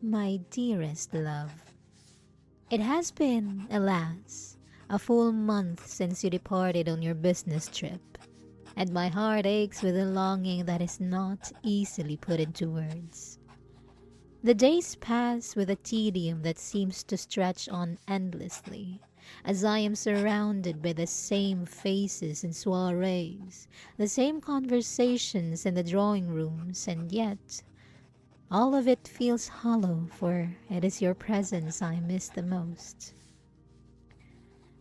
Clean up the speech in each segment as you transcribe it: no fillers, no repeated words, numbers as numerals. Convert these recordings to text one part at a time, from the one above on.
My dearest love, it has been, alas, a full month since you departed on your business trip, and my heart aches with a longing that is not easily put into words. The days pass with a tedium that seems to stretch on endlessly, as I am surrounded by the same faces in soirees, the same conversations in the drawing rooms, and yet all of it feels hollow, for it is your presence I miss the most.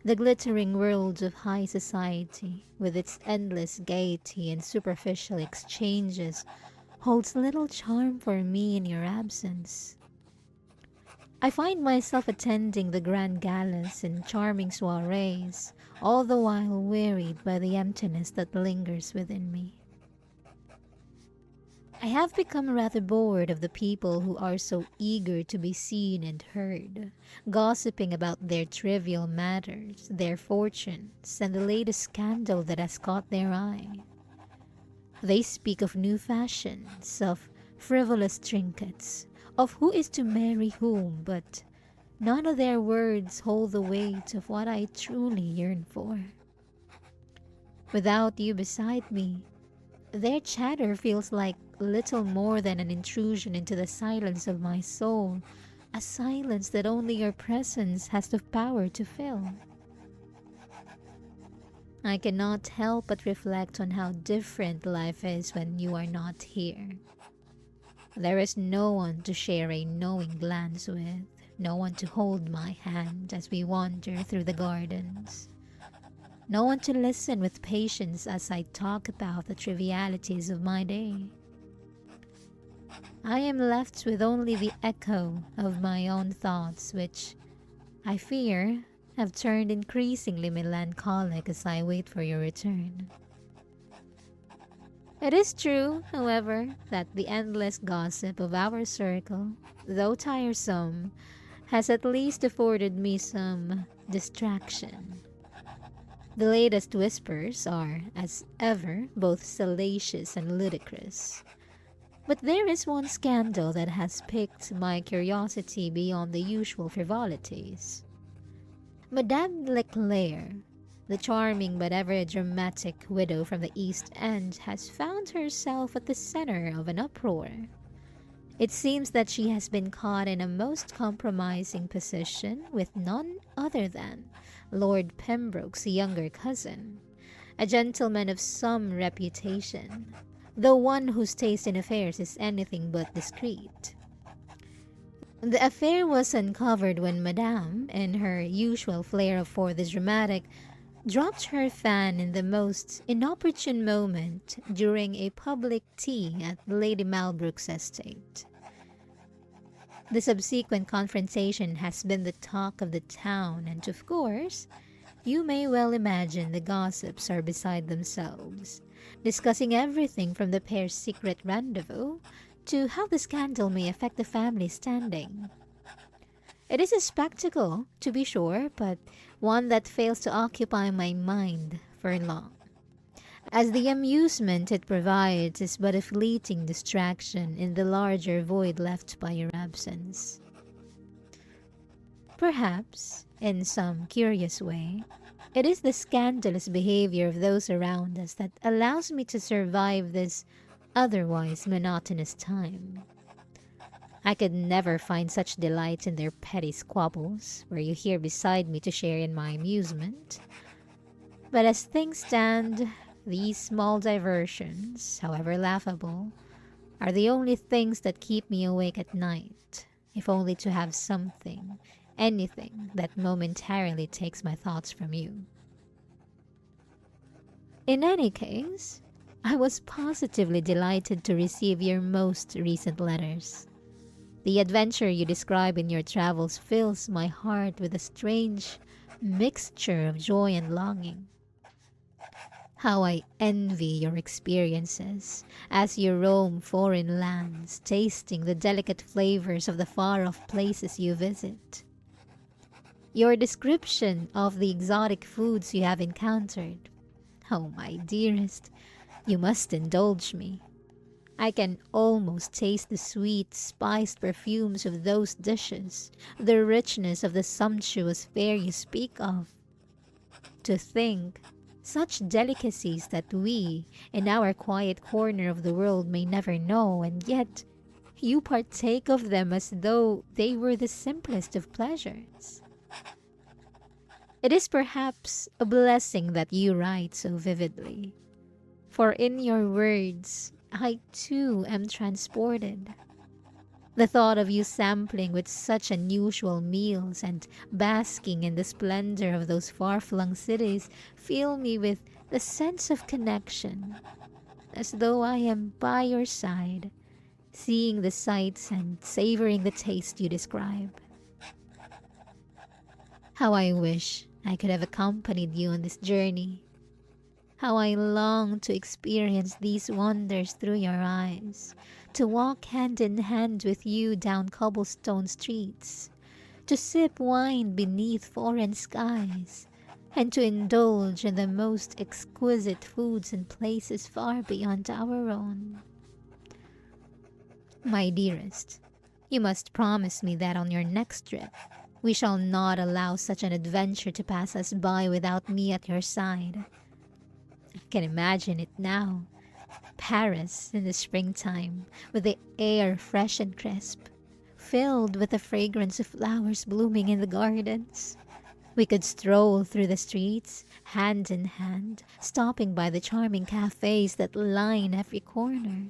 The glittering world of high society, with its endless gaiety and superficial exchanges, holds little charm for me in your absence. I find myself attending the grand galas and charming soirees, all the while wearied by the emptiness that lingers within me. I have become rather bored of the people who are so eager to be seen and heard, gossiping about their trivial matters, their fortunes, and the latest scandal that has caught their eye. They speak of new fashions, of frivolous trinkets, of who is to marry whom, but none of their words hold the weight of what I truly yearn for. Without you beside me, their chatter feels like little more than an intrusion into the silence of my soul, a silence that only your presence has the power to fill. I cannot help but reflect on how different life is when you are not here. There is no one to share a knowing glance with, no one to hold my hand as we wander through the gardens. No one to listen with patience as I talk about the trivialities of my day. I am left with only the echo of my own thoughts, which, I fear, have turned increasingly melancholic as I wait for your return. It is true, however, that the endless gossip of our circle, though tiresome, has at least afforded me some distraction. The latest whispers are, as ever, both salacious and ludicrous. But there is one scandal that has piqued my curiosity beyond the usual frivolities. Madame Leclerc, the charming but ever dramatic widow from the East End, has found herself at the center of an uproar. It seems that she has been caught in a most compromising position with none other than Lord Pembroke's younger cousin, a gentleman of some reputation, though one whose taste in affairs is anything but discreet. The affair was uncovered when Madame, in her usual flair for the dramatic, dropped her fan in the most inopportune moment during a public tea at Lady Malbrook's estate. The subsequent confrontation has been the talk of the town, and of course, you may well imagine the gossips are beside themselves, discussing everything from the pair's secret rendezvous to how the scandal may affect the family standing. It is a spectacle, to be sure, but one that fails to occupy my mind for long, as the amusement it provides is but a fleeting distraction in the larger void left by your absence. Perhaps, in some curious way, it is the scandalous behavior of those around us that allows me to survive this otherwise monotonous time. I could never find such delight in their petty squabbles, were you here beside me to share in my amusement. But as things stand, these small diversions, however laughable, are the only things that keep me awake at night, if only to have something, anything that momentarily takes my thoughts from you. In any case, I was positively delighted to receive your most recent letters. The adventure you describe in your travels fills my heart with a strange mixture of joy and longing. How I envy your experiences as you roam foreign lands, tasting the delicate flavors of the far-off places you visit. Your description of the exotic foods you have encountered. Oh, my dearest, you must indulge me. I can almost taste the sweet, spiced perfumes of those dishes, the richness of the sumptuous fare you speak of. To think, such delicacies that we, in our quiet corner of the world, may never know, and yet you partake of them as though they were the simplest of pleasures. It is perhaps a blessing that you write so vividly, for in your words, I too am transported. The thought of you sampling with such unusual meals and basking in the splendor of those far-flung cities fill me with the sense of connection, as though I am by your side, seeing the sights and savoring the taste you describe. How I wish I could have accompanied you on this journey. How I long to experience these wonders through your eyes, to walk hand in hand with you down cobblestone streets, to sip wine beneath foreign skies, and to indulge in the most exquisite foods in places far beyond our own. My dearest, you must promise me that on your next trip, we shall not allow such an adventure to pass us by without me at your side. I can imagine it now. Paris in the springtime, with the air fresh and crisp, filled with the fragrance of flowers blooming in the gardens. We could stroll through the streets, hand in hand, stopping by the charming cafes that line every corner,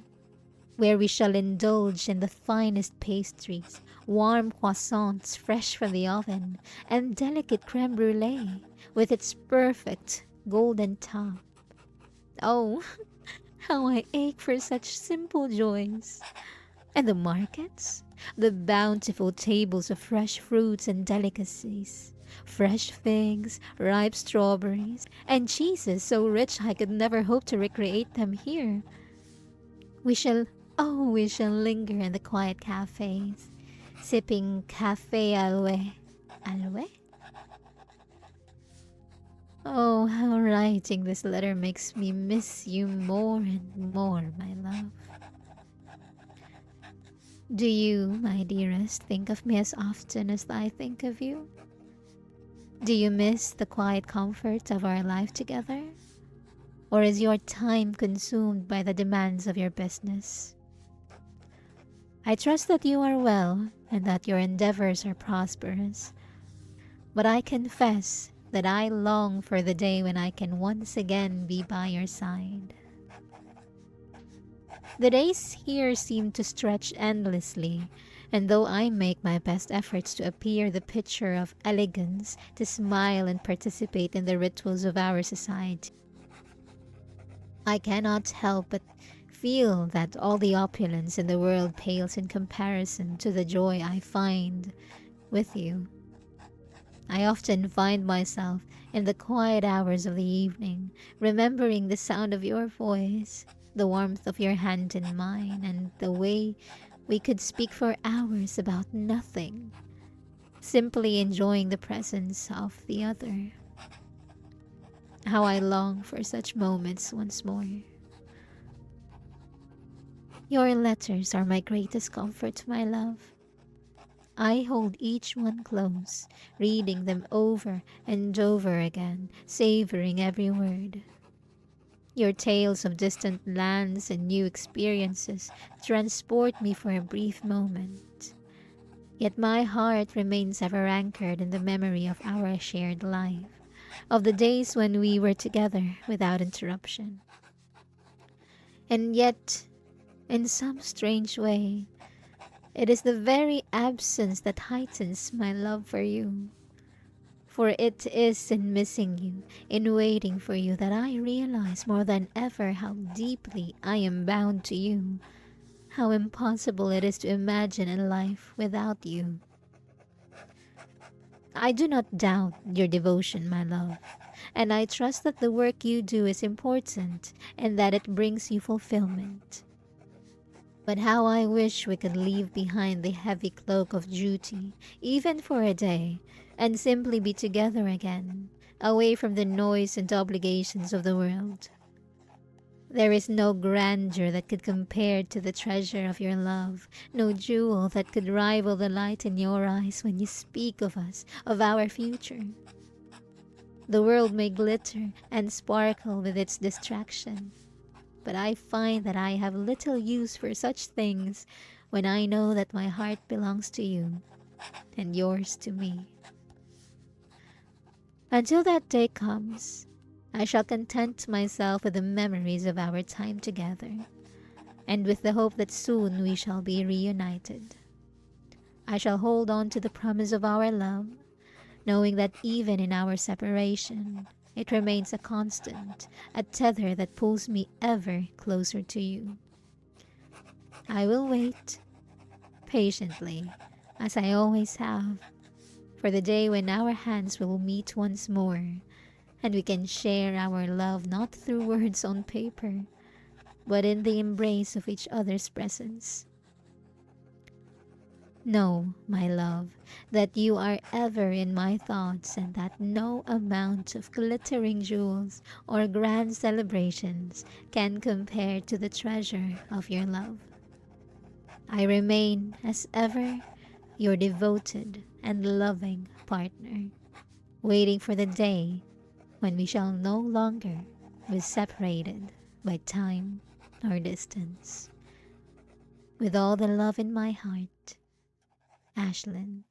where we shall indulge in the finest pastries, warm croissants fresh from the oven, and delicate creme brulee with its perfect golden top. Oh, how I ache for such simple joys. And the markets? The bountiful tables of fresh fruits and delicacies. Fresh figs, ripe strawberries, and cheeses so rich I could never hope to recreate them here. We shall, we shall linger in the quiet cafes, sipping cafe alwe. Alwe? Oh, how writing this letter makes me miss you more and more, my love. Do you, my dearest, think of me as often as I think of you? Do you miss the quiet comfort of our life together? Or is your time consumed by the demands of your business? I trust that you are well and that your endeavors are prosperous. But I confess that I long for the day when I can once again be by your side. The days here seem to stretch endlessly, and though I make my best efforts to appear the picture of elegance, to smile and participate in the rituals of our society, I cannot help but feel that all the opulence in the world pales in comparison to the joy I find with you. I often find myself in the quiet hours of the evening, remembering the sound of your voice, the warmth of your hand in mine, and the way we could speak for hours about nothing, simply enjoying the presence of the other. How I long for such moments once more. Your letters are my greatest comfort, my love. I hold each one close, reading them over and over again, savoring every word. Your tales of distant lands and new experiences transport me for a brief moment. Yet my heart remains ever anchored in the memory of our shared life, of the days when we were together without interruption. And yet, in some strange way, it is the very absence that heightens my love for you. For it is in missing you, in waiting for you, that I realize more than ever how deeply I am bound to you, how impossible it is to imagine a life without you. I do not doubt your devotion, my love, and I trust that the work you do is important and that it brings you fulfillment. But how I wish we could leave behind the heavy cloak of duty, even for a day, and simply be together again, away from the noise and obligations of the world. There is no grandeur that could compare to the treasure of your love, no jewel that could rival the light in your eyes when you speak of us, of our future. The world may glitter and sparkle with its distraction, but I find that I have little use for such things when I know that my heart belongs to you and yours to me. Until that day comes, I shall content myself with the memories of our time together, and with the hope that soon we shall be reunited. I shall hold on to the promise of our love, knowing that even in our separation, it remains a constant, a tether that pulls me ever closer to you. I will wait patiently, as I always have, for the day when our hands will meet once more, and we can share our love not through words on paper, but in the embrace of each other's presence. Know, my love, that you are ever in my thoughts, and that no amount of glittering jewels or grand celebrations can compare to the treasure of your love. I remain, as ever, your devoted and loving partner, waiting for the day when we shall no longer be separated by time or distance. With all the love in my heart, Ashlynn.